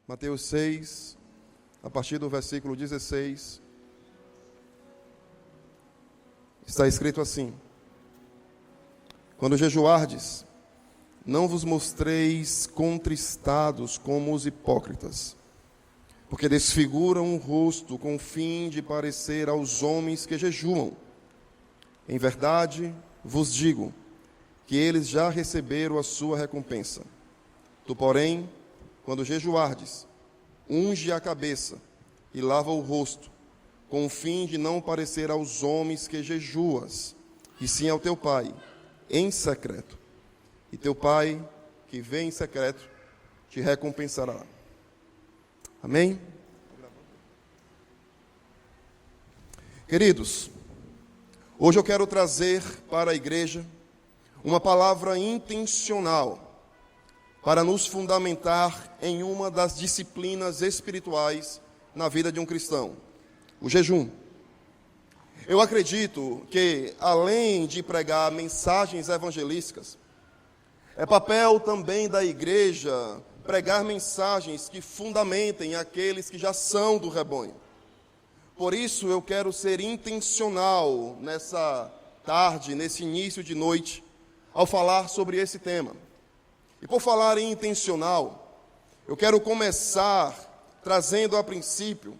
Mateus 6, a partir do versículo 16, está escrito assim: Quando jejuardes, não vos mostreis contristados como os hipócritas, porque desfiguram o rosto com o fim de parecer aos homens que jejuam. Em verdade, vos digo que eles já receberam a sua recompensa. Tu, porém, quando jejuardes, unge a cabeça e lava o rosto, com o fim de não parecer aos homens que jejuas, e sim ao teu Pai, em secreto. E teu Pai, que vê em secreto, te recompensará. Amém? Queridos, hoje eu quero trazer para a igreja uma palavra intencional para nos fundamentar em uma das disciplinas espirituais na vida de um cristão, o jejum. Eu acredito que, além de pregar mensagens evangelísticas, é papel também da igreja pregar mensagens que fundamentem aqueles que já são do rebanho. Por isso eu quero ser intencional nessa tarde, nesse início de noite, ao falar sobre esse tema. E por falar em intencional, eu quero começar trazendo a princípio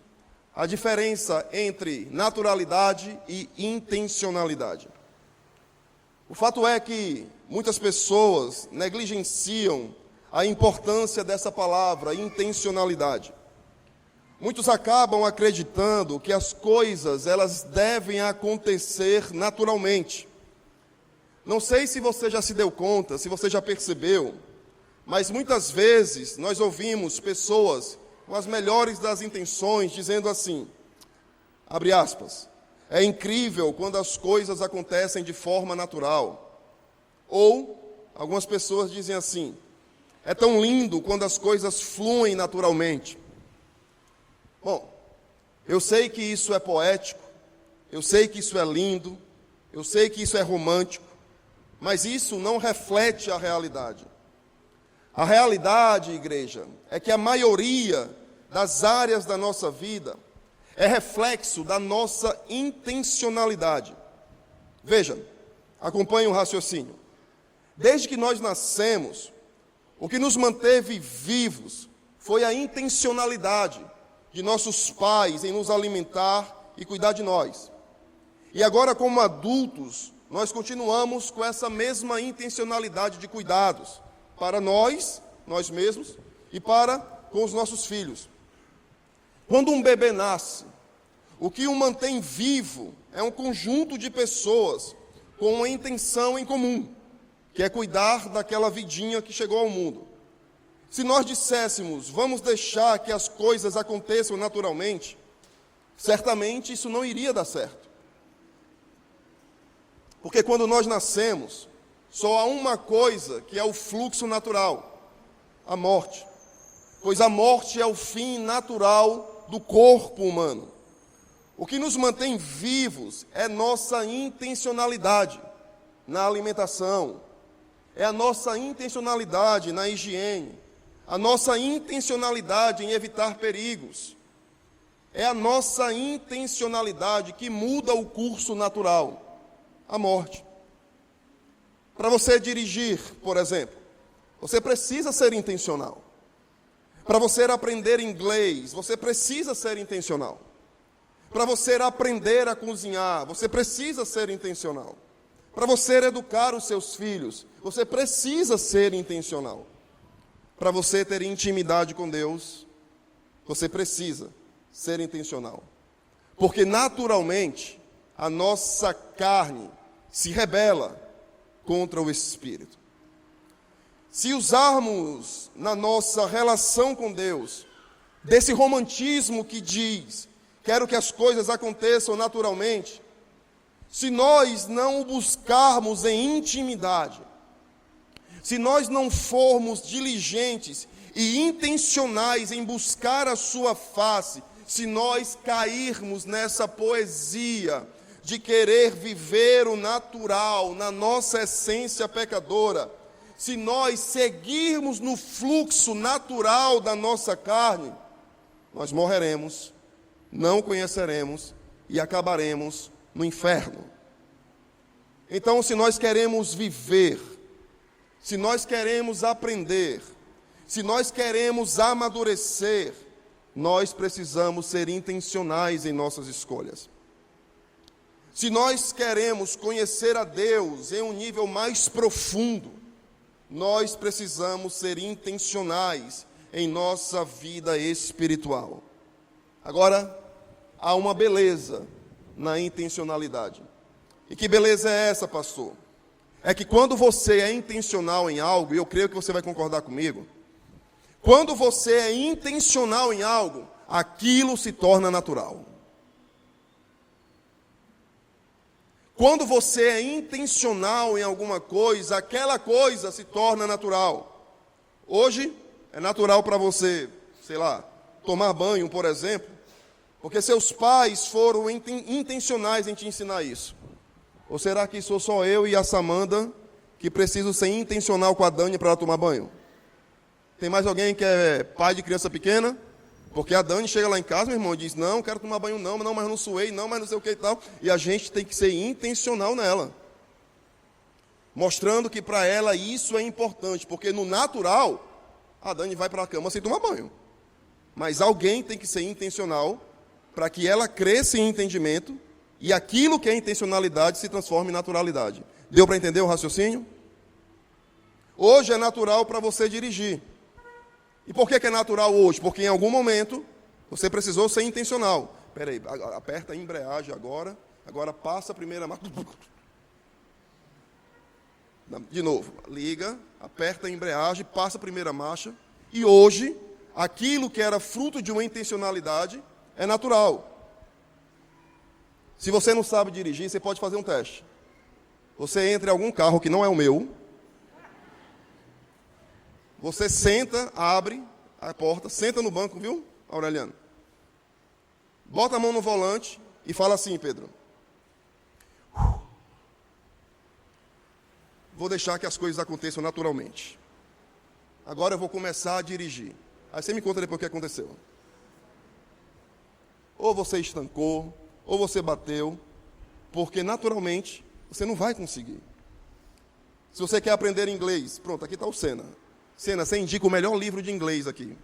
a diferença entre naturalidade e intencionalidade. O fato é que muitas pessoas negligenciam a importância dessa palavra, intencionalidade. Muitos acabam acreditando que as coisas elas devem acontecer naturalmente. Não sei se você já se deu conta, se você já percebeu, mas muitas vezes nós ouvimos pessoas com as melhores das intenções dizendo assim, abre aspas, é incrível quando as coisas acontecem de forma natural. Ou algumas pessoas dizem assim, é tão lindo quando as coisas fluem naturalmente. Bom, eu sei que isso é poético, eu sei que isso é lindo, eu sei que isso é romântico, mas isso não reflete a realidade. A realidade, igreja, é que a maioria das áreas da nossa vida é reflexo da nossa intencionalidade. Veja, acompanhe o raciocínio. Desde que nós nascemos, o que nos manteve vivos foi a intencionalidade de nossos pais em nos alimentar e cuidar de nós. E agora, como adultos, nós continuamos com essa mesma intencionalidade de cuidados para nós mesmos e para com os nossos filhos. Quando um bebê nasce, o que o mantém vivo é um conjunto de pessoas com uma intenção em comum, que é cuidar daquela vidinha que chegou ao mundo. Se nós disséssemos, vamos deixar que as coisas aconteçam naturalmente, certamente isso não iria dar certo. Porque quando nós nascemos, só há uma coisa que é o fluxo natural, a morte. Pois a morte é o fim natural do corpo humano. O que nos mantém vivos é nossa intencionalidade na alimentação, é a nossa intencionalidade na higiene, a nossa intencionalidade em evitar perigos, é a nossa intencionalidade que muda o curso natural, a morte. Para você dirigir, por exemplo, você precisa ser intencional. Para você aprender inglês, você precisa ser intencional. Para você aprender a cozinhar, você precisa ser intencional. Para você educar os seus filhos, você precisa ser intencional. Para você ter intimidade com Deus, você precisa ser intencional. Porque naturalmente, a nossa carne se rebela contra o Espírito. Se usarmos na nossa relação com Deus, desse romantismo que diz, quero que as coisas aconteçam naturalmente, se nós não o buscarmos em intimidade, se nós não formos diligentes e intencionais em buscar a sua face, se nós cairmos nessa poesia de querer viver o natural na nossa essência pecadora, se nós seguirmos no fluxo natural da nossa carne, nós morreremos, não conheceremos e acabaremos no inferno. Então, se nós queremos viver, se nós queremos aprender, se nós queremos amadurecer, nós precisamos ser intencionais em nossas escolhas. Se nós queremos conhecer a Deus em um nível mais profundo, nós precisamos ser intencionais em nossa vida espiritual. Agora, há uma beleza na intencionalidade. E que beleza é essa, pastor? É que quando você é intencional em algo, e eu creio que você vai concordar comigo, quando você é intencional em algo, aquilo se torna natural. Quando você é intencional em alguma coisa, aquela coisa se torna natural. Hoje, é natural para você, sei lá, tomar banho, por exemplo, porque seus pais foram intencionais em te ensinar isso. Ou será que sou só eu e a Samanda que preciso ser intencional com a Dani para ela tomar banho? Tem mais alguém que é pai de criança pequena? Porque a Dani chega lá em casa, meu irmão, e diz, não, quero tomar banho não, mas não suei, não, mas não sei o que e tal. E a gente tem que ser intencional nela. Mostrando que para ela isso é importante, porque no natural, a Dani vai para a cama sem tomar banho. Mas alguém tem que ser intencional para que ela cresça em entendimento e aquilo que é intencionalidade se transforme em naturalidade. Deu para entender o raciocínio? Hoje é natural para você dirigir. E por que é natural hoje? Porque em algum momento você precisou ser intencional. Espera aí, aperta a embreagem agora passa a primeira marcha. De novo, liga, aperta a embreagem, passa a primeira marcha. E hoje, aquilo que era fruto de uma intencionalidade é natural. Se você não sabe dirigir, você pode fazer um teste. Você entra em algum carro que não é o meu, você senta, abre a porta, senta no banco, viu, Aureliano? Bota a mão no volante e fala assim, Pedro. Vou deixar que as coisas aconteçam naturalmente. Agora eu vou começar a dirigir. Aí você me conta depois o que aconteceu. Ou você estancou, ou você bateu, porque naturalmente você não vai conseguir. Se você quer aprender inglês, pronto, aqui está o Sena. Sena, você indica o melhor livro de inglês aqui.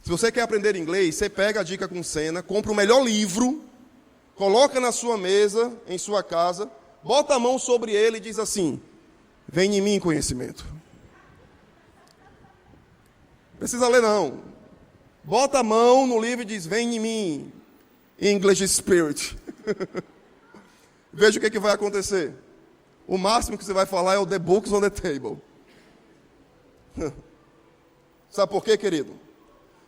Se você quer aprender inglês, você pega a dica com Sena, compra o melhor livro, coloca na sua mesa, em sua casa, bota a mão sobre ele e diz assim, vem em mim conhecimento. Precisa ler não. Bota a mão no livro e diz, vem em mim, English Spirit. Veja o que vai acontecer. O máximo que você vai falar é o The Books on the Table. Sabe por quê, querido?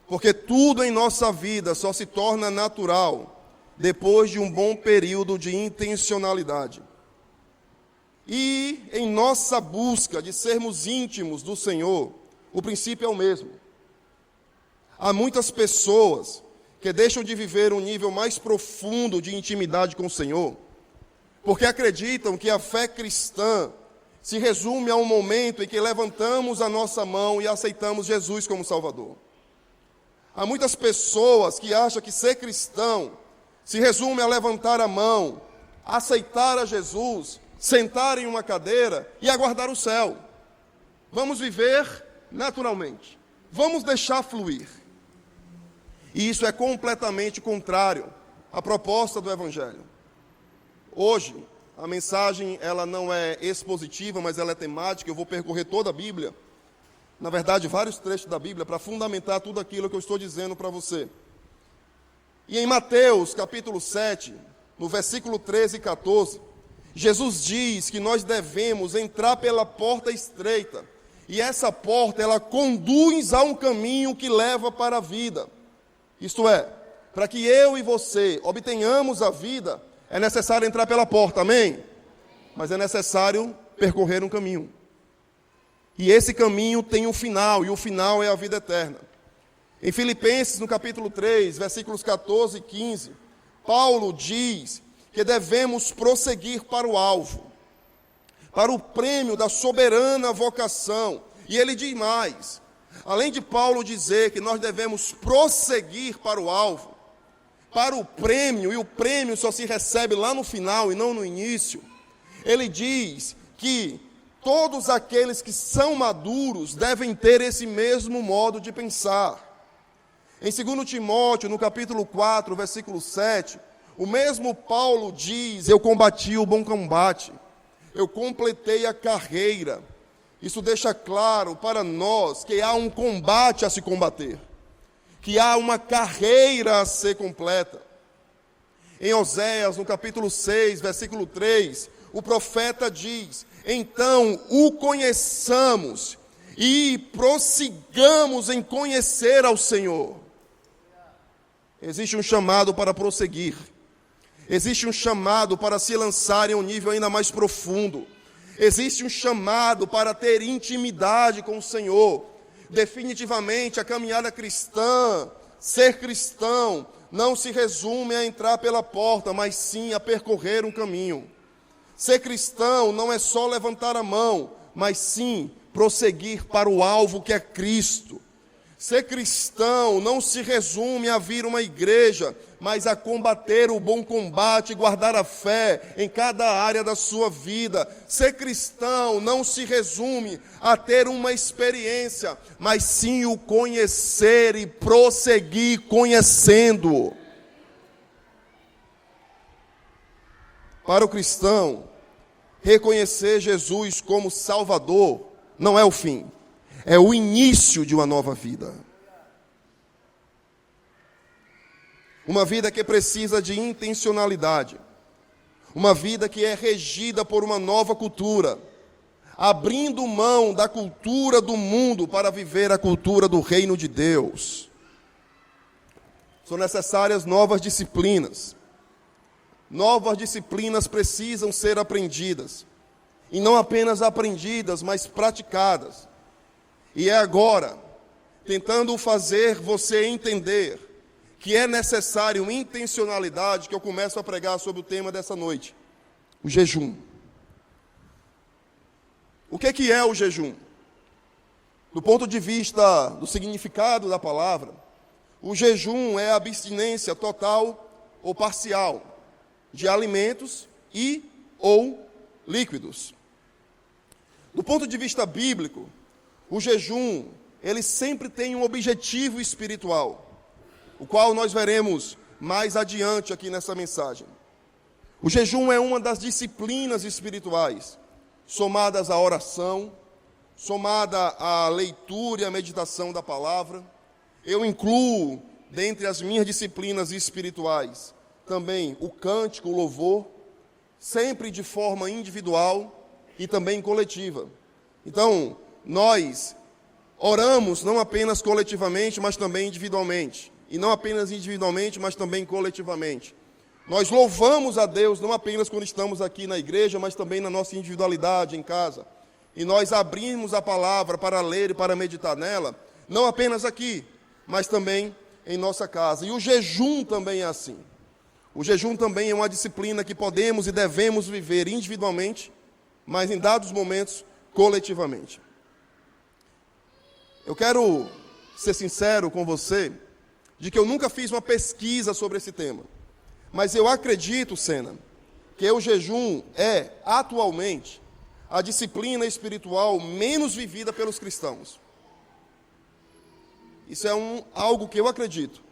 Porque tudo em nossa vida só se torna natural depois de um bom período de intencionalidade. E em nossa busca de sermos íntimos do Senhor, o princípio é o mesmo. Há muitas pessoas que deixam de viver um nível mais profundo de intimidade com o Senhor, porque acreditam que a fé cristã se resume a um momento em que levantamos a nossa mão e aceitamos Jesus como Salvador. Há muitas pessoas que acham que ser cristão se resume a levantar a mão, aceitar a Jesus, sentar em uma cadeira e aguardar o céu. Vamos viver naturalmente. Vamos deixar fluir. E isso é completamente contrário à proposta do Evangelho. Hoje, a mensagem ela não é expositiva, mas ela é temática. Eu vou percorrer toda a Bíblia, na verdade, vários trechos da Bíblia, para fundamentar tudo aquilo que eu estou dizendo para você. E em Mateus, capítulo 7, no versículo 13 e 14, Jesus diz que nós devemos entrar pela porta estreita. E essa porta, ela conduz a um caminho que leva para a vida. Isto é, para que eu e você obtenhamos a vida, é necessário entrar pela porta, amém? Mas é necessário percorrer um caminho. E esse caminho tem um final, e o final é a vida eterna. Em Filipenses, no capítulo 3, versículos 14 e 15, Paulo diz que devemos prosseguir para o alvo, para o prêmio da soberana vocação. E ele diz mais, além de Paulo dizer que nós devemos prosseguir para o alvo, para o prêmio, e o prêmio só se recebe lá no final e não no início, ele diz que todos aqueles que são maduros devem ter esse mesmo modo de pensar. Em 2 Timóteo, no capítulo 4, versículo 7, o mesmo Paulo diz: eu combati o bom combate, eu completei a carreira. Isso deixa claro para nós que há um combate a se combater, que há uma carreira a ser completa. Em Oséias, no capítulo 6, versículo 3, o profeta diz: então o conheçamos e prossigamos em conhecer ao Senhor. Existe um chamado para prosseguir. Existe um chamado para se lançar em um nível ainda mais profundo. Existe um chamado para ter intimidade com o Senhor. Definitivamente, a caminhada cristã, ser cristão, não se resume a entrar pela porta, mas sim a percorrer um caminho. Ser cristão não é só levantar a mão, mas sim prosseguir para o alvo que é Cristo. Ser cristão não se resume a vir uma igreja, mas a combater o bom combate e guardar a fé em cada área da sua vida. Ser cristão não se resume a ter uma experiência, mas sim o conhecer e prosseguir conhecendo. Para o cristão, reconhecer Jesus como Salvador não é o fim. É o início de uma nova vida. Uma vida que precisa de intencionalidade. Uma vida que é regida por uma nova cultura. Abrindo mão da cultura do mundo para viver a cultura do reino de Deus. São necessárias novas disciplinas. Novas disciplinas precisam ser aprendidas. E não apenas aprendidas, mas praticadas. E é agora, tentando fazer você entender que é necessário intencionalidade, que eu começo a pregar sobre o tema dessa noite, o jejum. O que é o jejum? Do ponto de vista do significado da palavra, o jejum é a abstinência total ou parcial de alimentos e ou líquidos. Do ponto de vista bíblico, o jejum, ele sempre tem um objetivo espiritual, o qual nós veremos mais adiante aqui nessa mensagem. O jejum é uma das disciplinas espirituais, somadas à oração, somada à leitura e à meditação da palavra. Eu incluo, dentre as minhas disciplinas espirituais, também o cântico, o louvor, sempre de forma individual e também coletiva. Então, nós oramos não apenas coletivamente, mas também individualmente. E não apenas individualmente, mas também coletivamente. Nós louvamos a Deus não apenas quando estamos aqui na igreja, mas também na nossa individualidade em casa. E nós abrimos a palavra para ler e para meditar nela, não apenas aqui, mas também em nossa casa. E o jejum também é assim. O jejum também é uma disciplina que podemos e devemos viver individualmente, mas em dados momentos, coletivamente. Eu quero ser sincero com você, de que eu nunca fiz uma pesquisa sobre esse tema. Mas eu acredito, Sena, que o jejum é, atualmente, a disciplina espiritual menos vivida pelos cristãos. Isso é algo que eu acredito.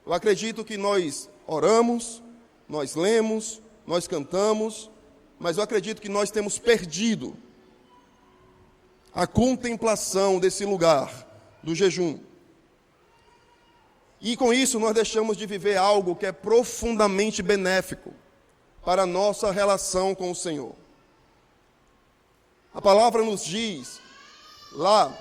Eu acredito que nós oramos, nós lemos, nós cantamos, mas eu acredito que nós temos perdido a contemplação desse lugar do jejum. E com isso nós deixamos de viver algo que é profundamente benéfico para a nossa relação com o Senhor. A palavra nos diz, lá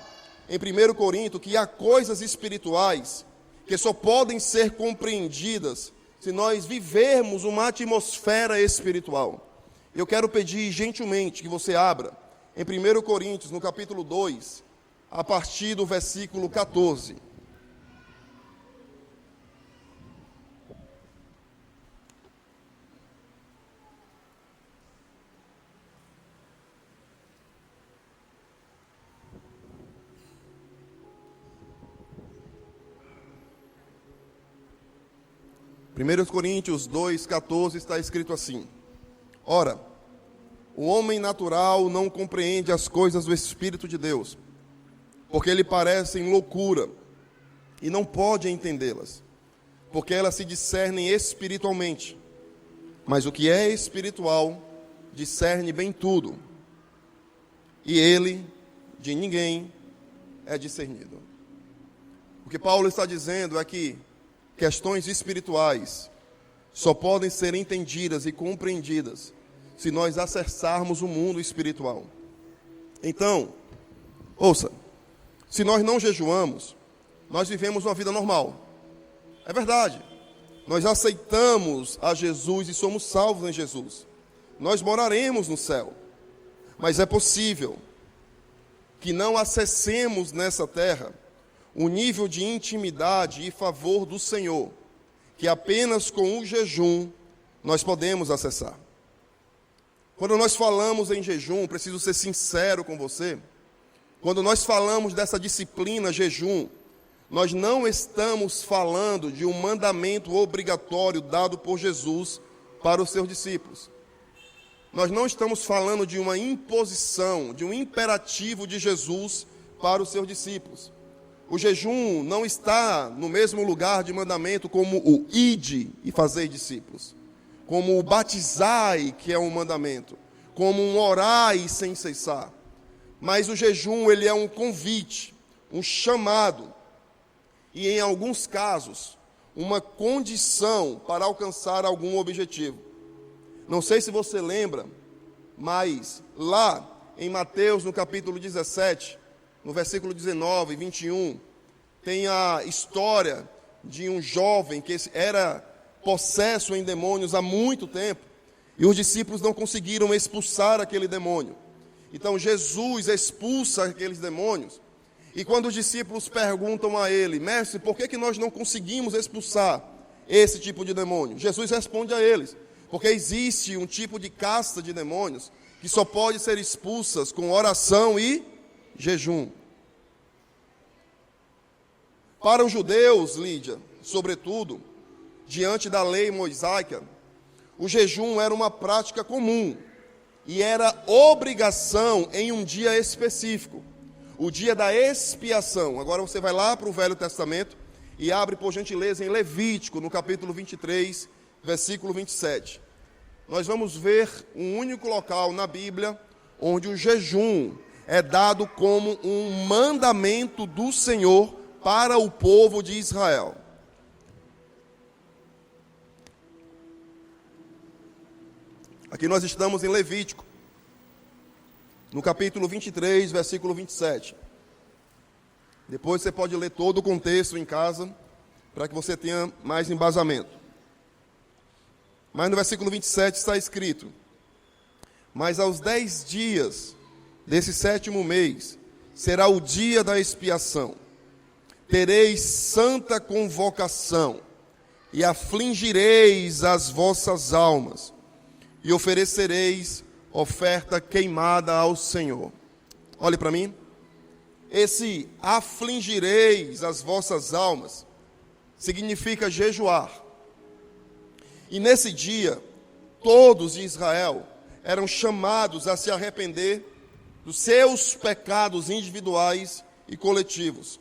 em 1 Corinto, que há coisas espirituais que só podem ser compreendidas se nós vivermos uma atmosfera espiritual. Eu quero pedir gentilmente que você abra em 1 Coríntios, no capítulo 2, a partir do versículo 14. 1 Coríntios 2,14 está escrito assim: ora, o homem natural não compreende as coisas do Espírito de Deus, porque lhe parecem loucura, e não pode entendê-las, porque elas se discernem espiritualmente. Mas o que é espiritual discerne bem tudo, e ele de ninguém é discernido. O que Paulo está dizendo é que questões espirituais só podem ser entendidas e compreendidas se nós acessarmos o mundo espiritual. Então, ouça, se nós não jejuamos, nós vivemos uma vida normal. É verdade. Nós aceitamos a Jesus e somos salvos em Jesus. Nós moraremos no céu. Mas é possível que não acessemos nessa terra o nível de intimidade e favor do Senhor, que apenas com o jejum nós podemos acessar. Quando nós falamos em jejum, preciso ser sincero com você, quando nós falamos dessa disciplina jejum, nós não estamos falando de um mandamento obrigatório dado por Jesus para os seus discípulos. Nós não estamos falando de uma imposição, de um imperativo de Jesus para os seus discípulos. O jejum não está no mesmo lugar de mandamento como o ide e fazei discípulos, como o batizai, que é um mandamento, como um orai sem cessar. Mas o jejum, ele é um convite, um chamado, e em alguns casos, uma condição para alcançar algum objetivo. Não sei se você lembra, mas lá em Mateus, no capítulo 17, no versículo 19 e 21, tem a história de um jovem que era possesso em demônios há muito tempo, e os discípulos não conseguiram expulsar aquele demônio. Então Jesus expulsa aqueles demônios, e quando os discípulos perguntam a ele: mestre, por que nós não conseguimos expulsar esse tipo de demônio? Jesus responde a eles: porque existe um tipo de casta de demônios que só pode ser expulsas com oração e jejum. Para os judeus, Lídia, sobretudo, diante da lei mosaica, o jejum era uma prática comum e era obrigação em um dia específico, o dia da expiação. Agora você vai lá para o Velho Testamento e abre, por gentileza, em Levítico, no capítulo 23, versículo 27. Nós vamos ver um único local na Bíblia onde o jejum é dado como um mandamento do Senhor para o povo de Israel. Aqui nós estamos em Levítico, no capítulo 23, versículo 27. Depois você pode ler todo o contexto em casa, para que você tenha mais embasamento. Mas no versículo 27 está escrito: mas aos 10 dias desse 7º mês, será o dia da expiação. Tereis santa convocação, e afligireis as vossas almas, e oferecereis oferta queimada ao Senhor. Olhe para mim. Esse afligireis as vossas almas significa jejuar. E nesse dia, todos de Israel eram chamados a se arrepender dos seus pecados individuais e coletivos.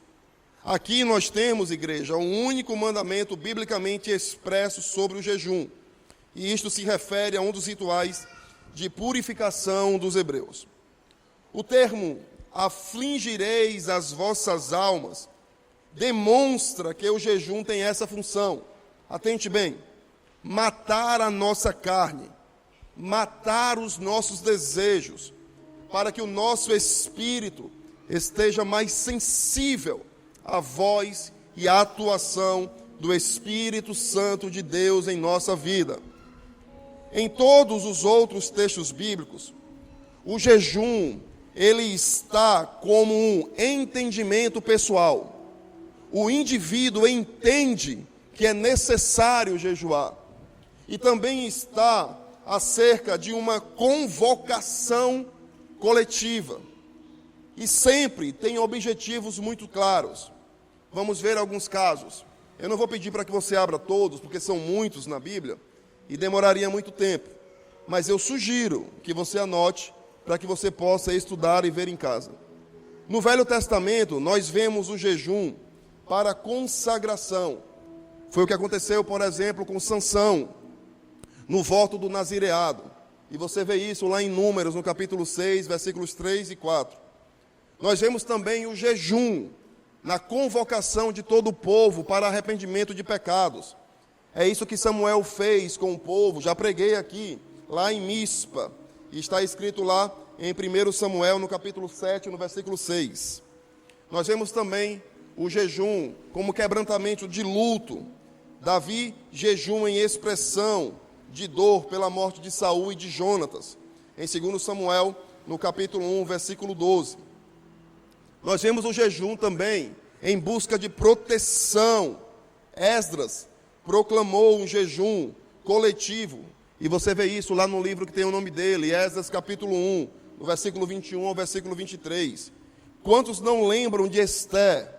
Aqui nós temos, igreja, um único mandamento biblicamente expresso sobre o jejum. E isto se refere a um dos rituais de purificação dos hebreus. O termo afligireis as vossas almas demonstra que o jejum tem essa função. Atente bem: matar a nossa carne, matar os nossos desejos, para que o nosso espírito esteja mais sensível à voz e à atuação do Espírito Santo de Deus em nossa vida. Em todos os outros textos bíblicos, o jejum, ele está como um entendimento pessoal. O indivíduo entende que é necessário jejuar. E também está acerca de uma convocação coletiva. E sempre tem objetivos muito claros. Vamos ver alguns casos. Eu não vou pedir para que você abra todos, porque são muitos na Bíblia, e demoraria muito tempo. Mas eu sugiro que você anote, para que você possa estudar e ver em casa. No Velho Testamento, nós vemos o jejum para consagração. Foi o que aconteceu, por exemplo, com Sansão, no voto do nazireado. E você vê isso lá em Números, no capítulo 6, versículos 3 e 4. Nós vemos também o jejum na convocação de todo o povo para arrependimento de pecados. É isso que Samuel fez com o povo. Já preguei aqui, lá em Mispa. E está escrito lá em 1 Samuel, no capítulo 7, no versículo 6. Nós vemos também o jejum como quebrantamento de luto. Davi jejum em expressão de dor pela morte de Saul e de Jonatas. Em 2 Samuel, no capítulo 1, versículo 12. Nós vemos o jejum também em busca de proteção. Esdras proclamou um jejum coletivo. E você vê isso lá no livro que tem o nome dele, Esdras capítulo 1, no versículo 21 ao versículo 23. Quantos não lembram de Esté?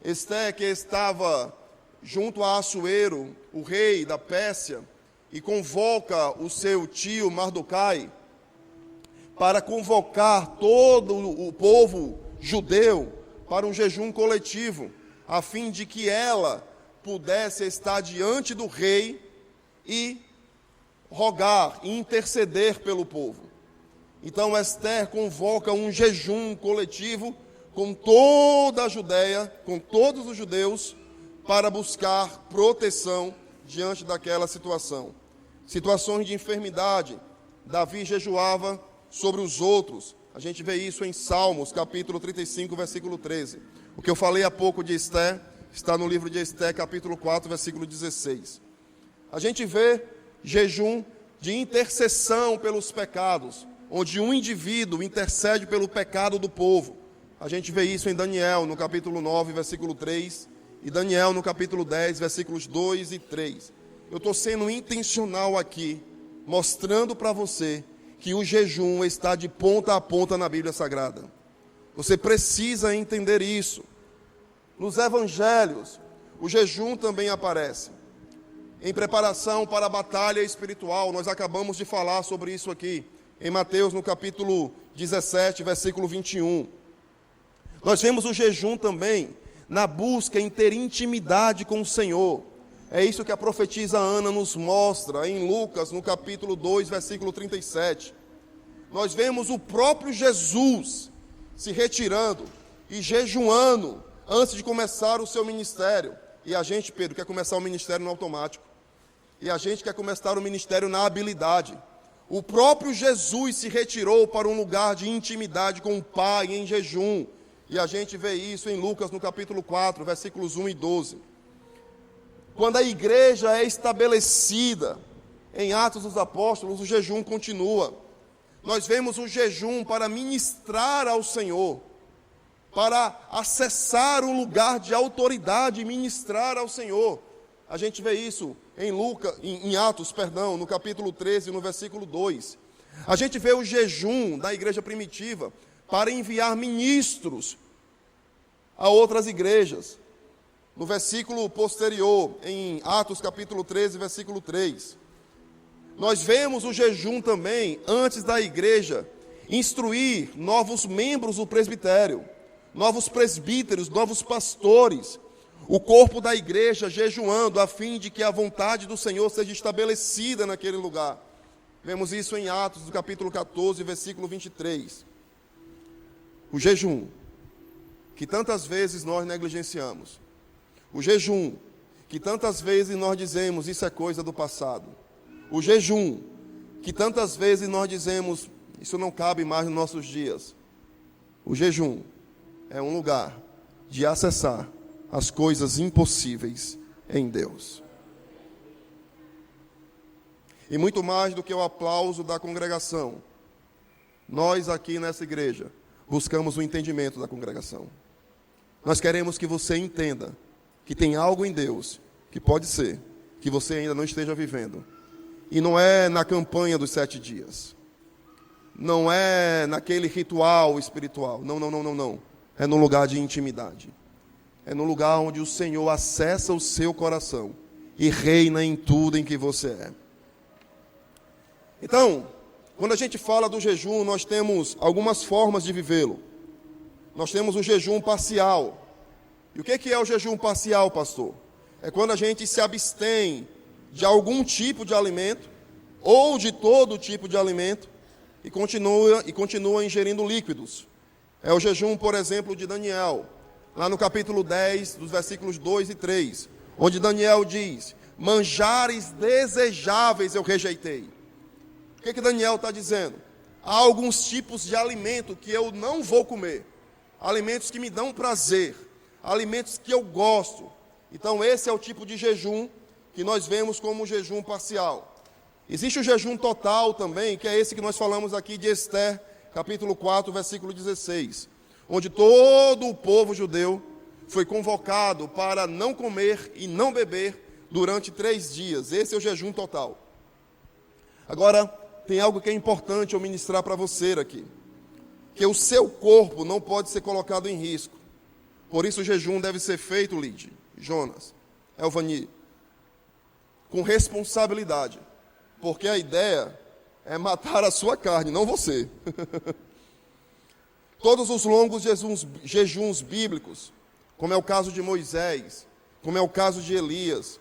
Esté que estava junto a Assuero, o rei da Pérsia, e convoca o seu tio Mardokai para convocar todo o povo judeu para um jejum coletivo, a fim de que ela pudesse estar diante do rei e rogar e interceder pelo povo. Então Esther convoca um jejum coletivo com toda a Judéia, com todos os judeus, para buscar proteção diante daquela situação. Situações de enfermidade, Davi jejuava sobre os outros. A gente vê isso em Salmos, capítulo 35, versículo 13. O que eu falei há pouco de Esther, está no livro de Esther, capítulo 4, versículo 16. A gente vê jejum de intercessão pelos pecados, onde um indivíduo intercede pelo pecado do povo. A gente vê isso em Daniel, no capítulo 9, versículo 3, e Daniel, no capítulo 10, versículos 2 e 3. Eu estou sendo intencional aqui, mostrando para você que o jejum está de ponta a ponta na Bíblia Sagrada. Você precisa entender isso. Nos evangelhos, o jejum também aparece. Em preparação para a batalha espiritual, nós acabamos de falar sobre isso aqui, em Mateus, no capítulo 17, versículo 21. Nós vemos o jejum também na busca em ter intimidade com o Senhor. É isso que a profetisa Ana nos mostra em Lucas, no capítulo 2, versículo 37. Nós vemos o próprio Jesus se retirando e jejuando antes de começar o seu ministério. E a gente, Pedro, quer começar o ministério no automático. E a gente quer começar o ministério na habilidade. O próprio Jesus se retirou para um lugar de intimidade com o Pai em jejum. E a gente vê isso em Lucas, no capítulo 4, versículos 1 e 12. Quando a igreja é estabelecida em Atos dos Apóstolos, o jejum continua. Nós vemos o jejum para ministrar ao Senhor, para acessar um lugar de autoridade e ministrar ao Senhor. A gente vê isso em Atos, no capítulo 13, no versículo 2. A gente vê o jejum da igreja primitiva para enviar ministros a outras igrejas. No versículo posterior, em Atos capítulo 13, versículo 3. Nós vemos o jejum também, antes da igreja, instruir novos membros do presbitério, novos presbíteros, novos pastores, o corpo da igreja jejuando, a fim de que a vontade do Senhor seja estabelecida naquele lugar. Vemos isso em Atos, do capítulo 14, versículo 23. O jejum, que tantas vezes nós negligenciamos. O jejum, que tantas vezes nós dizemos, isso é coisa do passado. O jejum, que tantas vezes nós dizemos, isso não cabe mais nos nossos dias. O jejum é um lugar de acessar as coisas impossíveis em Deus. E muito mais do que o aplauso da congregação, nós aqui nessa igreja buscamos o entendimento da congregação. Nós queremos que você entenda que tem algo em Deus que pode ser que você ainda não esteja vivendo. E não é na campanha dos 7 dias. Não é naquele ritual espiritual. Não. É no lugar de intimidade. é no lugar onde o Senhor acessa o seu coração e reina em tudo em que você é. Então, quando a gente fala do jejum, nós temos algumas formas de vivê-lo. Nós temos o jejum parcial. E o que é o jejum parcial, pastor? É quando a gente se abstém de algum tipo de alimento, ou de todo tipo de alimento, e continua ingerindo líquidos. É o jejum, por exemplo, de Daniel, lá no capítulo 10, dos versículos 2 e 3, onde Daniel diz: manjares desejáveis eu rejeitei. O que Daniel está dizendo? Há alguns tipos de alimento que eu não vou comer, alimentos que me dão prazer, alimentos que eu gosto. Então esse é o tipo de jejum que nós vemos como o jejum parcial. Existe o jejum total também, que é esse que nós falamos aqui de Ester, capítulo 4, versículo 16, onde todo o povo judeu foi convocado para não comer e não beber durante 3 dias. Esse é o jejum total. Agora, tem algo que é importante eu ministrar para você aqui, que o seu corpo não pode ser colocado em risco. Por isso o jejum deve ser feito, Lide, Jonas, Elvani, com responsabilidade, porque a ideia é matar a sua carne, não você. Todos os longos jejuns bíblicos, como é o caso de Moisés, como é o caso de Elias,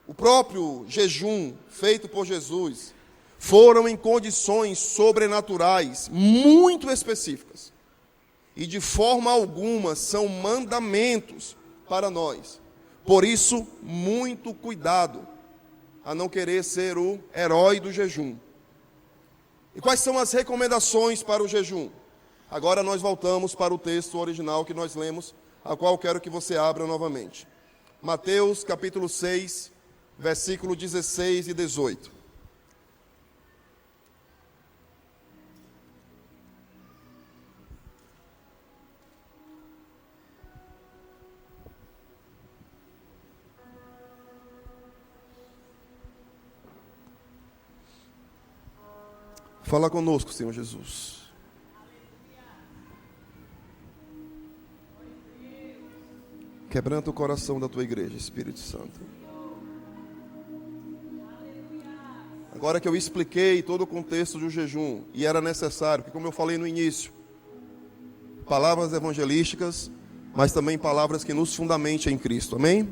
o próprio jejum feito por Jesus, foram em condições sobrenaturais muito específicas. E de forma alguma são mandamentos para nós. Por isso, muito cuidado a não querer ser o herói do jejum. E quais são as recomendações para o jejum? Agora nós voltamos para o texto original que nós lemos, a qual quero que você abra novamente. Mateus capítulo 6, versículo 16 e 18. Fala conosco, Senhor Jesus. Quebranta o coração da tua igreja, Espírito Santo. Agora que eu expliquei todo o contexto do jejum, e era necessário, porque como eu falei no início, palavras evangelísticas, mas também palavras que nos fundamentem em Cristo, amém?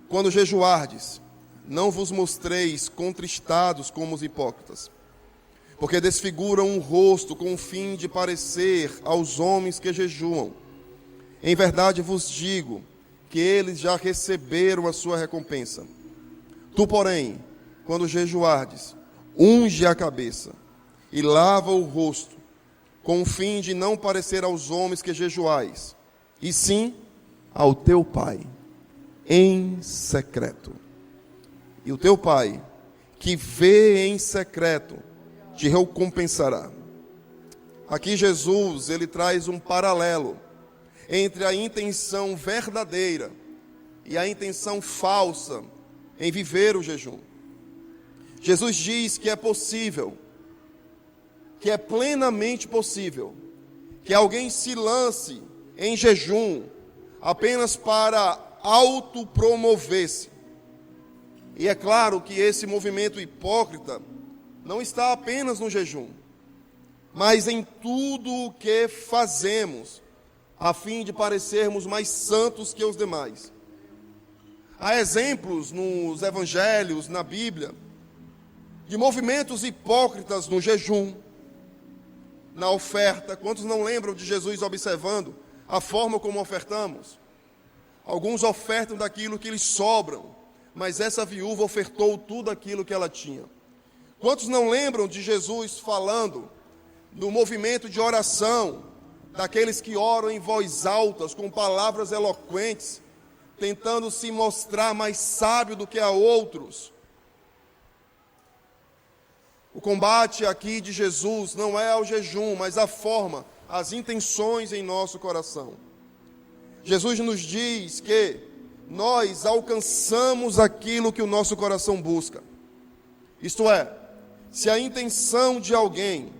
Quando jejuardes, não vos mostreis contristados como os hipócritas, porque desfiguram o rosto com o fim de parecer aos homens que jejuam. Em verdade vos digo que eles já receberam a sua recompensa. Tu, porém, quando jejuardes, unge a cabeça e lava o rosto, com o fim de não parecer aos homens que jejuais, e sim ao teu Pai, em secreto. E o teu Pai, que vê em secreto, te recompensará. Aqui Jesus, ele traz um paralelo entre a intenção verdadeira e a intenção falsa em viver o jejum. Jesus diz que é possível, que é plenamente possível, que alguém se lance em jejum apenas para autopromover-se. E é claro que esse movimento hipócrita não está apenas no jejum, mas em tudo o que fazemos, a fim de parecermos mais santos que os demais. Há exemplos nos evangelhos, na Bíblia, de movimentos hipócritas no jejum, na oferta. Quantos não lembram de Jesus observando a forma como ofertamos? Alguns ofertam daquilo que lhes sobram, mas essa viúva ofertou tudo aquilo que ela tinha. Quantos não lembram de Jesus falando do movimento de oração, daqueles que oram em voz alta, com palavras eloquentes, tentando se mostrar mais sábio do que a outros? O combate aqui de Jesus não é ao jejum, mas a forma, as intenções em nosso coração. Jesus nos diz que nós alcançamos aquilo que o nosso coração busca. Isto é, se a intenção de alguém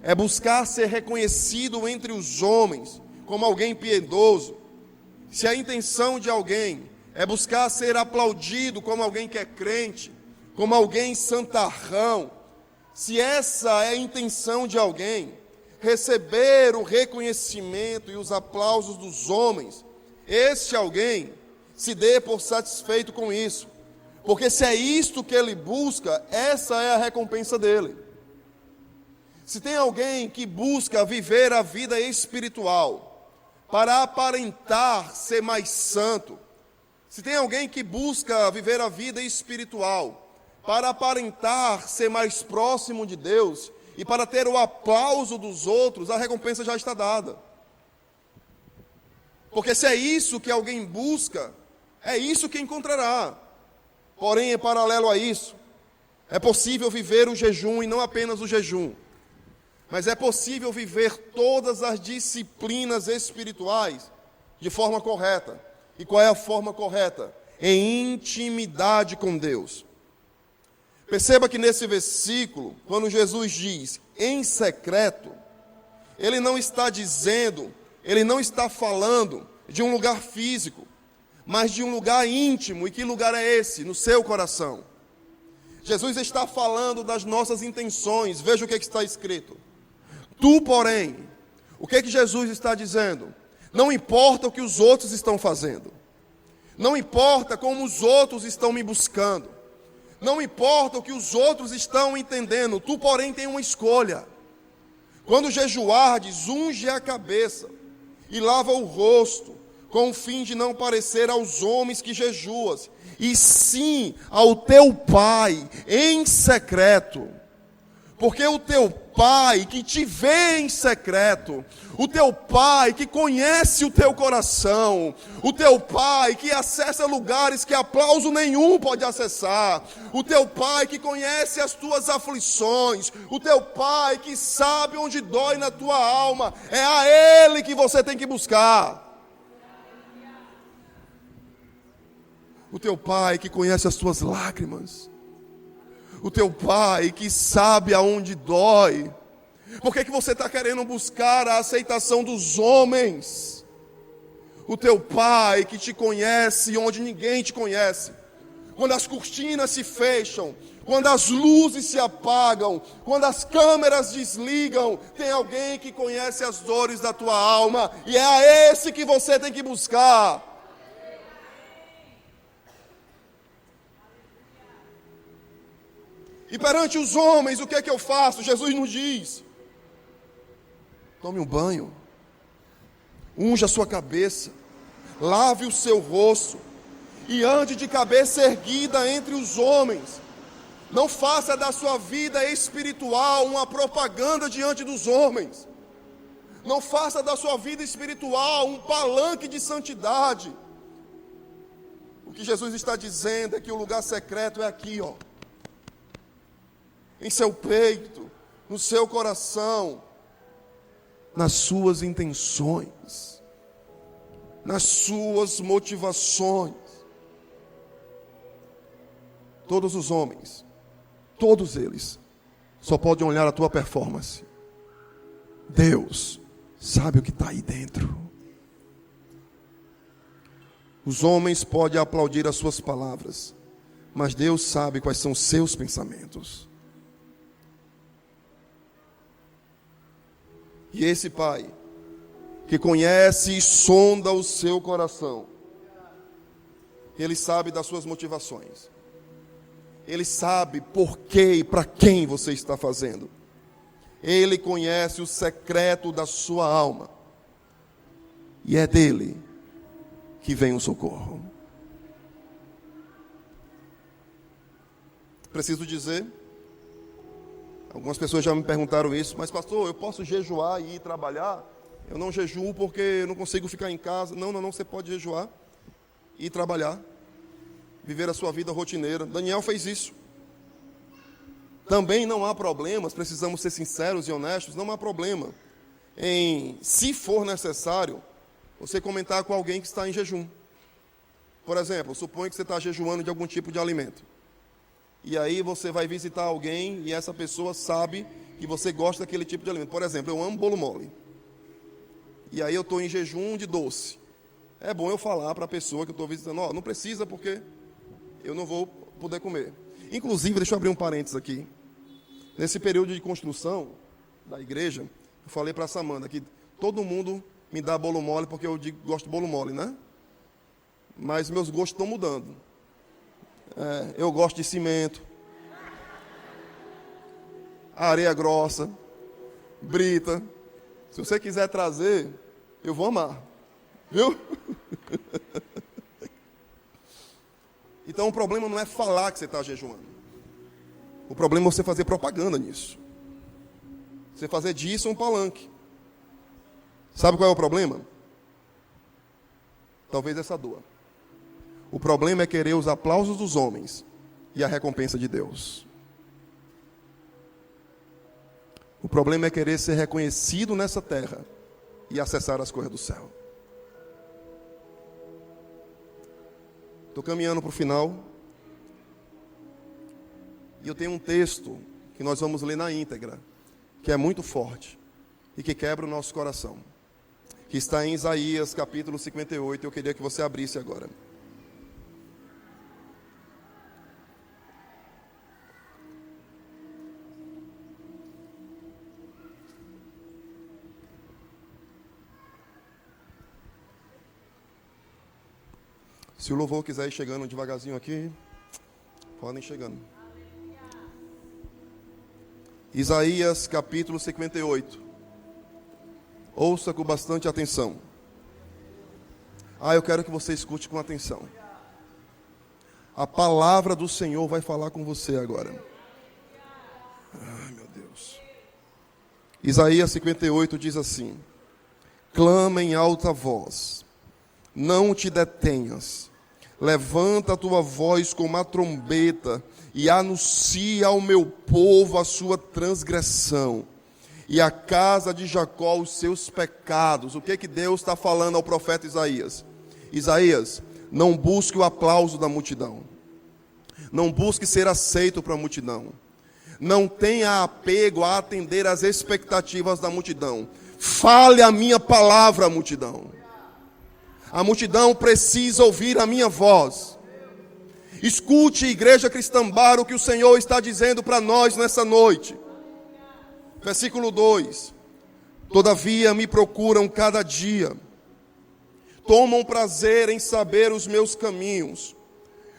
é buscar ser reconhecido entre os homens como alguém piedoso, se a intenção de alguém é buscar ser aplaudido como alguém que é crente, como alguém santarrão, se essa é a intenção de alguém, receber o reconhecimento e os aplausos dos homens, este alguém se dê por satisfeito com isso, porque se é isto que ele busca, essa é a recompensa dele. Se tem alguém que busca viver a vida espiritual para aparentar ser mais santo, se tem alguém que busca viver a vida espiritual para aparentar ser mais próximo de Deus e para ter o aplauso dos outros, a recompensa já está dada. Porque se é isso que alguém busca, é isso que encontrará. Porém, em paralelo a isso, é possível viver o jejum e não apenas o jejum, mas é possível viver todas as disciplinas espirituais de forma correta. E qual é a forma correta? Em intimidade com Deus. Perceba que nesse versículo, quando Jesus diz em secreto, ele não está dizendo, ele não está falando de um lugar físico, mas de um lugar íntimo. E que lugar é esse? No seu coração. Jesus está falando das nossas intenções. Veja o que está escrito. Tu, porém, o que Jesus está dizendo? Não importa o que os outros estão fazendo. Não importa como os outros estão me buscando. Não importa o que os outros estão entendendo. Tu, porém, tem uma escolha. Quando jejuardes, unge a cabeça e lava o rosto, com o fim de não parecer aos homens que jejuas, e sim ao teu Pai em secreto. Porque o teu Pai que te vê em secreto, o teu Pai que conhece o teu coração, o teu Pai que acessa lugares que aplauso nenhum pode acessar, o teu Pai que conhece as tuas aflições, o teu Pai que sabe onde dói na tua alma, é a Ele que você tem que buscar. O teu Pai que conhece as tuas lágrimas, o teu Pai que sabe aonde dói. Por que você está querendo buscar a aceitação dos homens? O teu Pai que te conhece onde ninguém te conhece. Quando as cortinas se fecham, quando as luzes se apagam, quando as câmeras desligam, tem alguém que conhece as dores da tua alma, e é a esse que você tem que buscar. E perante os homens, o que é que eu faço? Jesus nos diz: tome um banho, unja a sua cabeça, lave o seu rosto, e ande de cabeça erguida entre os homens. Não faça da sua vida espiritual uma propaganda diante dos homens. Não faça da sua vida espiritual um palanque de santidade. O que Jesus está dizendo é que o lugar secreto é aqui, ó. Em seu peito, no seu coração, nas suas intenções, nas suas motivações. Todos os homens, todos eles, só podem olhar a tua performance. Deus sabe o que está aí dentro. Os homens podem aplaudir as suas palavras, mas Deus sabe quais são os seus pensamentos. E esse Pai, que conhece e sonda o seu coração, Ele sabe das suas motivações. Ele sabe por que e para quem você está fazendo. Ele conhece o secreto da sua alma. E é dele que vem o socorro. Preciso dizer, algumas pessoas já me perguntaram isso, mas pastor, eu posso jejuar e ir trabalhar? Eu não jejuo porque eu não consigo ficar em casa. Não, você pode jejuar e ir trabalhar, viver a sua vida rotineira. Daniel fez isso. Também não há problemas, precisamos ser sinceros e honestos, não há problema em, se for necessário, você comentar com alguém que está em jejum. Por exemplo, suponha que você está jejuando de algum tipo de alimento. E aí você vai visitar alguém e essa pessoa sabe que você gosta daquele tipo de alimento. Por exemplo, eu amo bolo mole. E aí eu estou em jejum de doce. é bom eu falar para a pessoa que eu estou visitando, ó, não precisa porque eu não vou poder comer. Inclusive, deixa eu abrir um parênteses aqui. Nesse período de construção da igreja, eu falei para a Samanta que todo mundo me dá bolo mole porque eu gosto de bolo mole, né? Mas meus gostos estão mudando. Eu gosto de cimento, areia grossa, brita. Se você quiser trazer, eu vou amar. Viu? Então o problema não é falar que você está jejuando. O problema é você fazer propaganda nisso. Você fazer disso um palanque. Sabe qual é o problema? Talvez essa dor. O problema é querer os aplausos dos homens e a recompensa de Deus. O problema é querer ser reconhecido nessa terra e acessar as coisas do céu. Estou caminhando para o final. E eu tenho um texto que nós vamos ler na íntegra, que é muito forte e que quebra o nosso coração. Que está em Isaías capítulo 58. Eu queria que você abrisse agora. Se o louvor quiser ir chegando devagarzinho aqui, podem ir chegando. Isaías capítulo 58. Ouça com bastante atenção. Eu quero que você escute com atenção. A palavra do Senhor vai falar com você agora. Ai, meu Deus. Isaías 58 diz assim: clama em alta voz, não te detenhas. Levanta a tua voz como a trombeta e anuncia ao meu povo a sua transgressão e à casa de Jacó os seus pecados. O que Deus está falando ao profeta Isaías? Isaías, não busque o aplauso da multidão. Não busque ser aceito para a multidão. Não tenha apego a atender às expectativas da multidão. Fale a minha palavra, multidão. A multidão precisa ouvir a minha voz. Escute, Igreja Cristã Bar, o que o Senhor está dizendo para nós nessa noite. Versículo 2. Todavia me procuram cada dia, tomam prazer em saber os meus caminhos,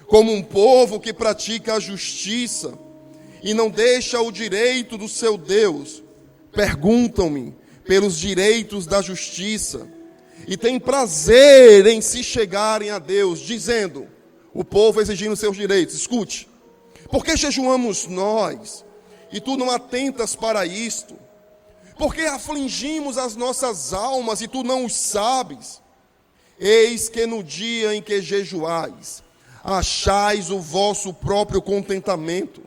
como um povo que pratica a justiça e não deixa o direito do seu Deus. Perguntam-me pelos direitos da justiça e têm prazer em se chegarem a Deus, dizendo, o povo exigindo seus direitos, escute, por que jejuamos nós e tu não atentas para isto? Por que afligimos as nossas almas e tu não os sabes? Eis que no dia em que jejuais, achais o vosso próprio contentamento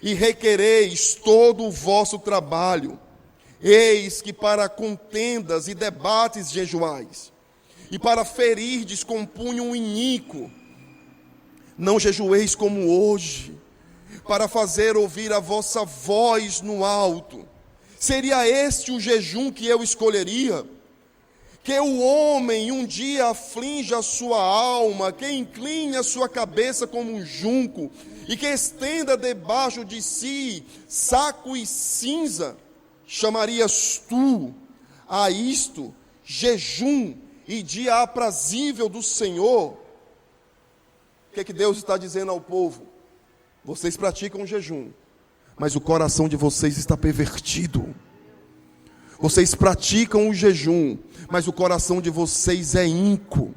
e requereis todo o vosso trabalho. Eis que para contendas e debates jejuais, e para ferirdes com punho iníquo. Não jejueis como hoje, para fazer ouvir a vossa voz no alto. Seria este o jejum que eu escolheria? Que o homem um dia aflinja a sua alma, que incline a sua cabeça como um junco, e que estenda debaixo de si saco e cinza. Chamarias tu a isto jejum e dia aprazível do Senhor? O que Deus está dizendo ao povo? Vocês praticam jejum, mas o coração de vocês está pervertido. Vocês praticam o jejum, mas o coração de vocês é ímpico.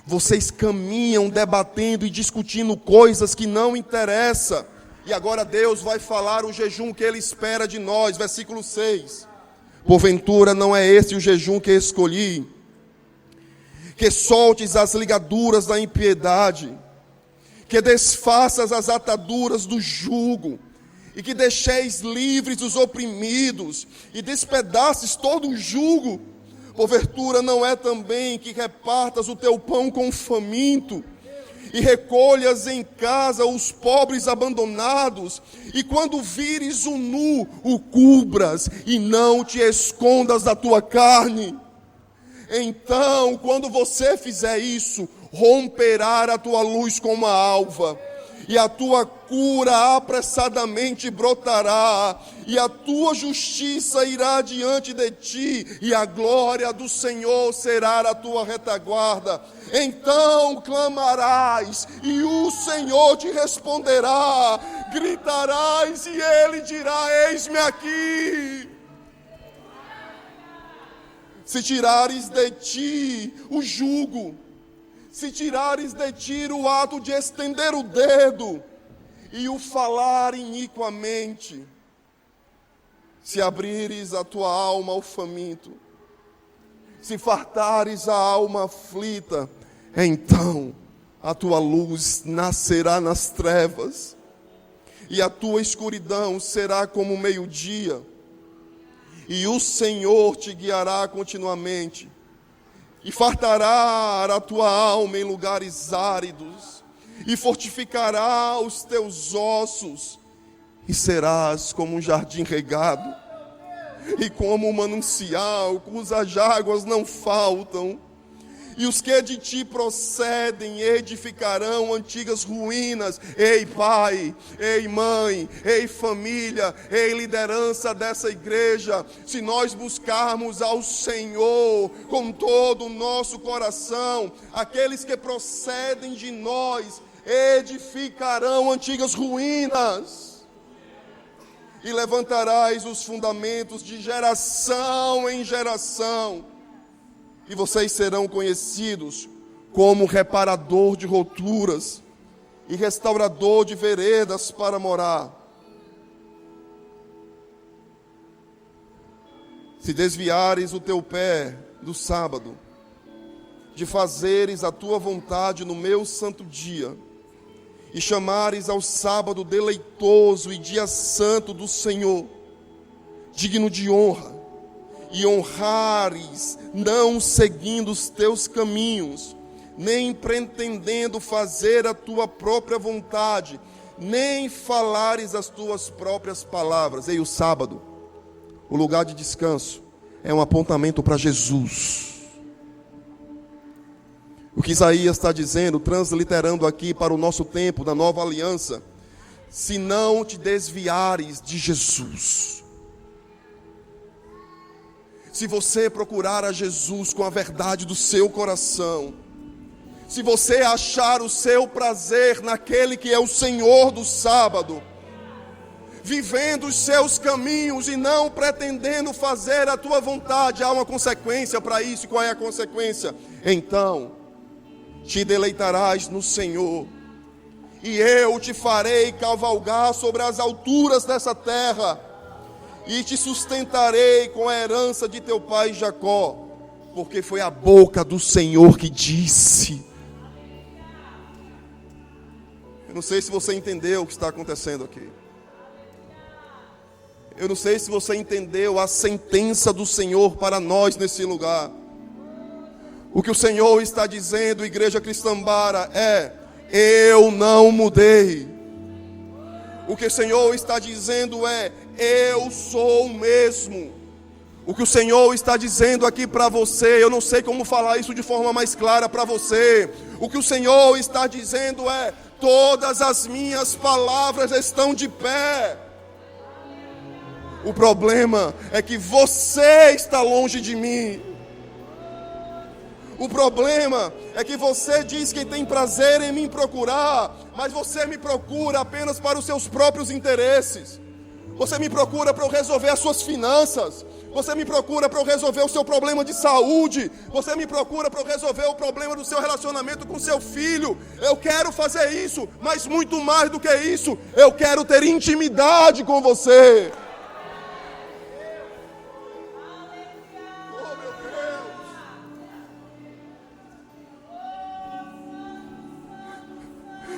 Vocês caminham debatendo e discutindo coisas que não interessam. E agora Deus vai falar o jejum que Ele espera de nós. Versículo 6. Porventura não é esse o jejum que escolhi? Que soltes as ligaduras da impiedade, que desfaças as ataduras do jugo, e que deixeis livres os oprimidos, e despedaces todo o jugo. Porventura não é também que repartas o teu pão com o faminto, e recolhas em casa os pobres abandonados, e quando vires o nu, o cubras, e não te escondas da tua carne. Então, quando você fizer isso, romperá a tua luz como a alva, e a tua cura apressadamente brotará, e a tua justiça irá diante de ti, e a glória do Senhor será a tua retaguarda. Então clamarás, e o Senhor te responderá, gritarás, e Ele dirá: eis-me aqui. Se tirares de ti o jugo, se tirares de ti o ato de estender o dedo e o falar iniquamente, se abrires a tua alma ao faminto, se fartares a alma aflita, então a tua luz nascerá nas trevas, e a tua escuridão será como o meio-dia, e o Senhor te guiará continuamente, e fartará a tua alma em lugares áridos, e fortificará os teus ossos, e serás como um jardim regado, e como um manancial cujas águas não faltam. E os que de ti procedem edificarão antigas ruínas. Ei pai, ei mãe, ei família, ei liderança dessa igreja, se nós buscarmos ao Senhor com todo o nosso coração, aqueles que procedem de nós edificarão antigas ruínas. E levantarás os fundamentos de geração em geração. E vocês serão conhecidos como reparador de rupturas e restaurador de veredas para morar. Se desviares o teu pé do sábado, de fazeres a tua vontade no meu santo dia, e chamares ao sábado deleitoso e dia santo do Senhor, digno de honra, e honrares, não seguindo os teus caminhos, nem pretendendo fazer a tua própria vontade, nem falares as tuas próprias palavras. E o sábado, o lugar de descanso, é um apontamento para Jesus. O que Isaías está dizendo, transliterando aqui para o nosso tempo, da nova aliança: se não te desviares de Jesus, se você procurar a Jesus com a verdade do seu coração, se você achar o seu prazer naquele que é o Senhor do sábado, vivendo os seus caminhos e não pretendendo fazer a tua vontade, há uma consequência para isso. E qual é a consequência? Então te deleitarás no Senhor, e eu te farei cavalgar sobre as alturas dessa terra, e te sustentarei com a herança de teu pai Jacó, porque foi a boca do Senhor que disse. Eu não sei se você entendeu o que está acontecendo aqui. Eu não sei se você entendeu a sentença do Senhor para nós nesse lugar. O que o Senhor está dizendo, Igreja Cristã Bara, é: eu não mudei. O que o Senhor está dizendo é: eu sou o mesmo. O que o Senhor está dizendo aqui para você, eu não sei como falar isso de forma mais clara para você. O que o Senhor está dizendo é: todas as minhas palavras estão de pé. O problema é que você está longe de mim. O problema é que você diz que tem prazer em me procurar, mas você me procura apenas para os seus próprios interesses. Você me procura para eu resolver as suas finanças. Você me procura para eu resolver o seu problema de saúde. Você me procura para eu resolver o problema do seu relacionamento com seu filho. Eu quero fazer isso, mas muito mais do que isso, eu quero ter intimidade com você.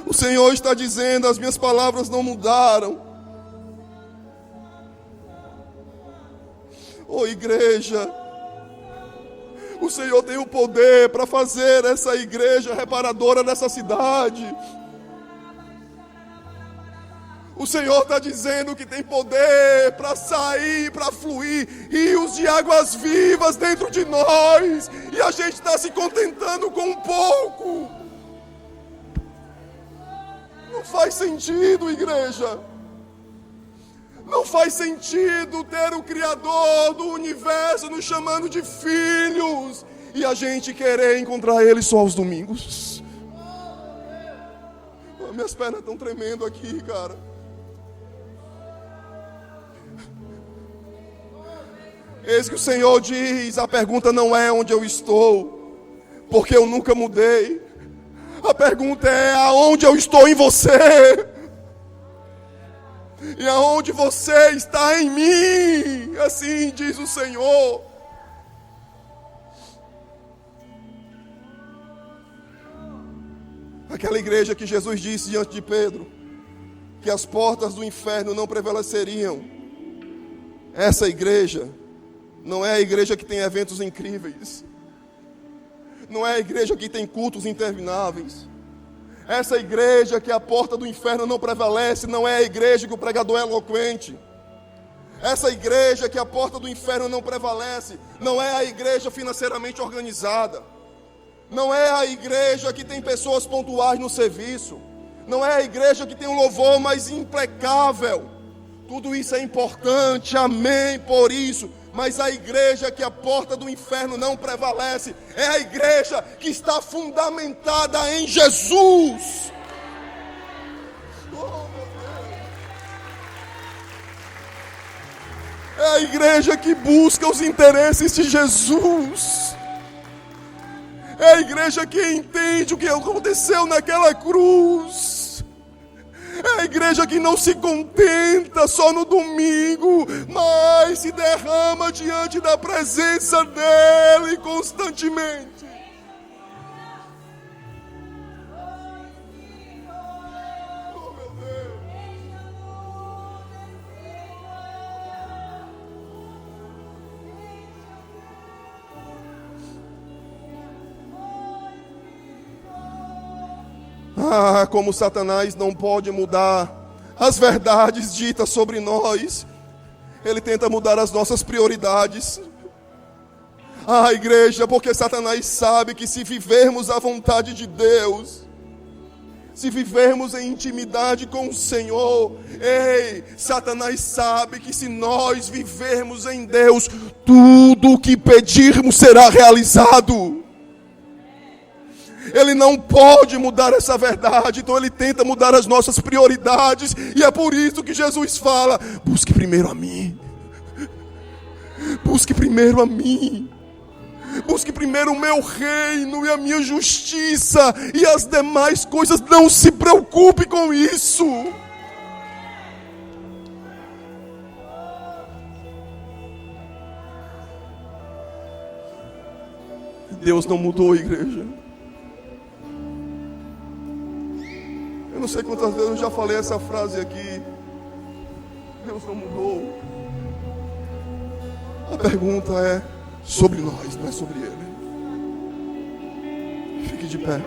O Senhor está dizendo: as minhas palavras não mudaram. Oh igreja, o Senhor tem o poder para fazer essa igreja reparadora dessa cidade. O Senhor está dizendo que tem poder para sair, para fluir rios de águas vivas dentro de nós. E a gente está se contentando com um pouco. Não faz sentido, igreja. Não faz sentido ter o Criador do universo nos chamando de filhos e a gente querer encontrar Ele só aos domingos. Minhas pernas estão tremendo aqui, cara. Eis que o Senhor diz, a pergunta não é onde eu estou, porque eu nunca mudei. A pergunta é aonde eu estou em você. E aonde você está em mim, assim diz o Senhor. Aquela igreja que Jesus disse diante de Pedro, que as portas do inferno não prevaleceriam. Essa igreja não é a igreja que tem eventos incríveis. Não é a igreja que tem cultos intermináveis. Essa igreja que a porta do inferno não prevalece, não é a igreja que o pregador é eloquente. Essa igreja que a porta do inferno não prevalece, não é a igreja financeiramente organizada. Não é a igreja que tem pessoas pontuais no serviço. Não é a igreja que tem um louvor mais impecável. Tudo isso é importante, amém, por isso. Mas a igreja que a porta do inferno não prevalece é a igreja que está fundamentada em Jesus. É a igreja que busca os interesses de Jesus. É a igreja que entende o que aconteceu naquela cruz. É a igreja que não se contenta só no domingo, mas se derrama diante da presença dEle constantemente. Oh, meu Deus. Ah, como Satanás não pode mudar as verdades ditas sobre nós, ele tenta mudar as nossas prioridades. Ah, igreja, porque Satanás sabe que se vivermos a vontade de Deus, se vivermos em intimidade com o Senhor, Satanás sabe que se nós vivermos em Deus, tudo o que pedirmos será realizado. Ele não pode mudar essa verdade, então ele tenta mudar as nossas prioridades, e é por isso que Jesus fala: busque primeiro a mim, busque primeiro a mim, busque primeiro o meu reino e a minha justiça, e as demais coisas, não se preocupe com isso. Deus não mudou, igreja. Eu não sei quantas vezes eu já falei essa frase aqui. Deus não mudou. A pergunta é sobre nós, não é sobre Ele. Fique de pé.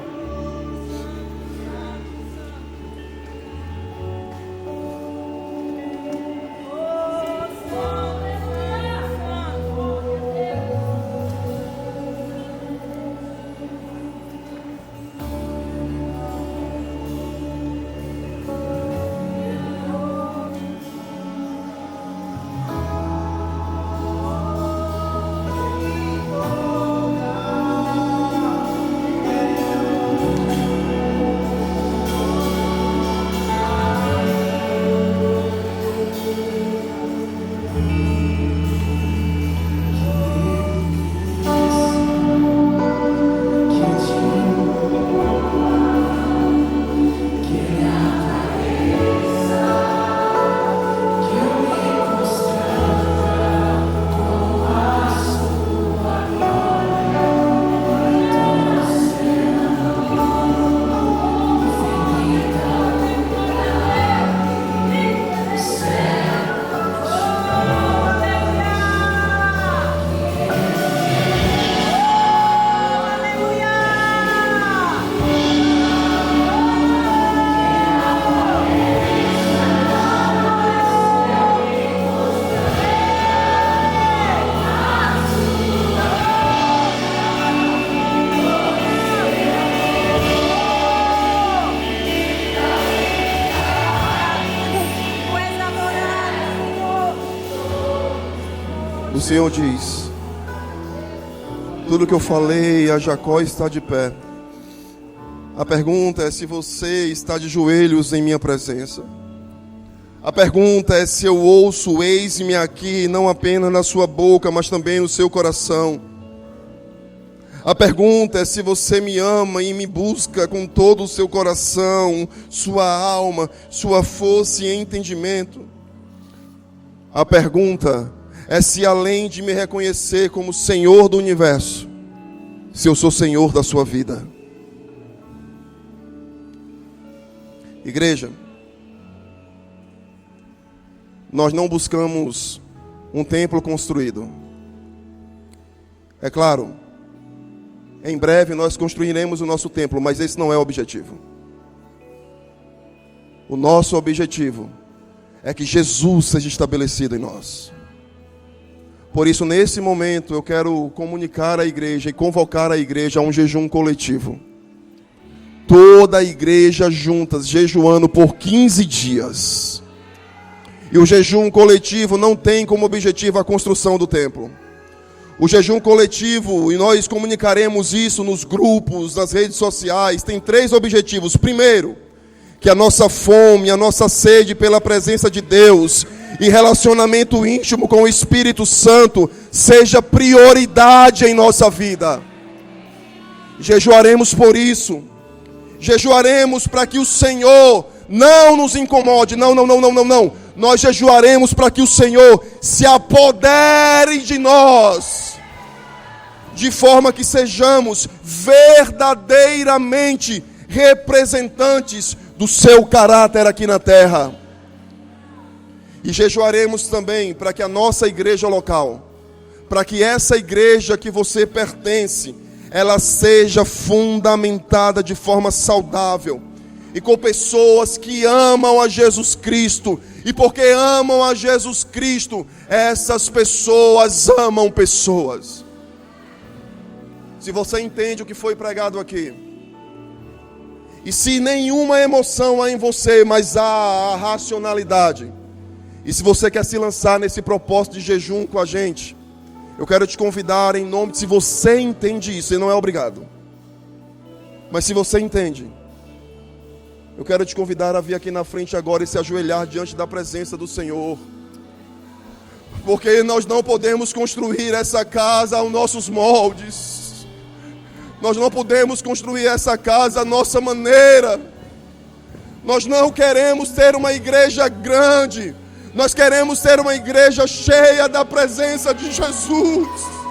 O Senhor diz: tudo que eu falei a Jacó está de pé. A pergunta é se você está de joelhos em minha presença. A pergunta é se eu ouço eis-me aqui, não apenas na sua boca, mas também no seu coração. A pergunta é se você me ama e me busca com todo o seu coração, sua alma, sua força e entendimento. A pergunta é se, além de me reconhecer como Senhor do universo, se eu sou Senhor da sua vida. Igreja, nós não buscamos um templo construído. É claro, em breve nós construiremos o nosso templo, mas esse não é o objetivo. O nosso objetivo é que Jesus seja estabelecido em nós. Por isso, nesse momento, eu quero comunicar à igreja e convocar a igreja a um jejum coletivo. Toda a igreja juntas, jejuando por 15 dias. E o jejum coletivo não tem como objetivo a construção do templo. O jejum coletivo, e nós comunicaremos isso nos grupos, nas redes sociais, tem 3 objetivos. Primeiro, que a nossa fome, a nossa sede pela presença de Deus e relacionamento íntimo com o Espírito Santo seja prioridade em nossa vida. Jejuaremos por isso. Jejuaremos para que o Senhor não nos incomode. Não. Nós jejuaremos para que o Senhor se apodere de nós, de forma que sejamos verdadeiramente representantes do seu caráter aqui na terra. E jejuaremos também para que a nossa igreja local, para que essa igreja que você pertence, ela seja fundamentada de forma saudável e com pessoas que amam a Jesus Cristo. E porque amam a Jesus Cristo, essas pessoas amam pessoas. Se você entende o que foi pregado aqui, e se nenhuma emoção há em você, mas há a racionalidade, e se você quer se lançar nesse propósito de jejum com a gente, eu quero te convidar em nome de, se você entende isso, e não é obrigado, mas se você entende, eu quero te convidar a vir aqui na frente agora e se ajoelhar diante da presença do Senhor. Porque nós não podemos construir essa casa aos nossos moldes. Nós não podemos construir essa casa à nossa maneira. Nós não queremos ter uma igreja grande. Nós queremos ter uma igreja cheia da presença de Jesus.